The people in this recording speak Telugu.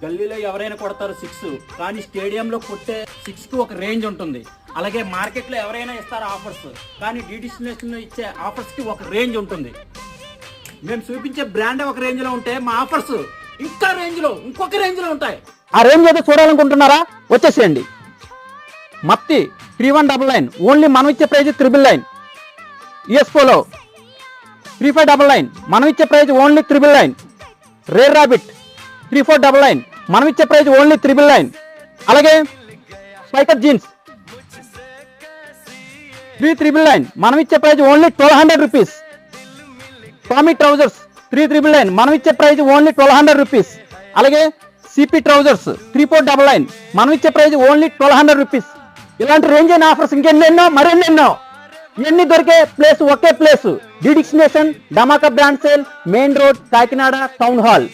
గల్లీలో ఎవరైనా కొడతారు 6, కానీ స్టేడియంలో కొట్టే 6కి ఒక రేంజ్ ఉంటుంది. అలాగే మార్కెట్లో ఎవరైనా ఇస్తారు ఆఫర్స్, కానీ డీడిస్టినేషన్లో ఇచ్చే ఆఫర్స్కి ఒక రేంజ్ ఉంటుంది. మేము చూపించే బ్రాండ్ ఒక రేంజ్లో ఉంటే మా ఆఫర్స్ ఇంకా ఇంకొక రేంజ్లో ఉంటాయి. ఆ రేంజ్ ఏదో చూడాలనుకుంటున్నారా? వచ్చేసేయండి. మత్తి 3199 ఓన్లీ మనం ఇచ్చే ప్రైజ్ 999. యుఎస్ పోలో 3599 మనం ఇచ్చే ప్రైజ్ ఓన్లీ 999. రేర్ రాబిట్ 3499 మనం ఇచ్చే ప్రైజ్ ఓన్లీ 999. అలాగే స్పైకర్ జీన్స్ 3999 మనం ఇచ్చే price only 1200 rupees. Tommy trousers 3999 మనం ఇచ్చే ప్రైజ్ ఓన్లీ 1200 రూపీస్. అలాగే సిపి ట్రౌజర్స్ 3499 మనం ఇచ్చే ప్రైజ్ ఓన్లీ 1200 రూపీస్. ఇలాంటి రేంజ్ అయిన ఆఫర్స్ ఇంకెన్నెన్నో మరెన్నెన్నో. ఇవన్నీ దొరికే ప్లేస్ ఒకే ప్లేస్, డీడిక్స్ nation Dhamaka brand sale, main road, Kakinada town hall.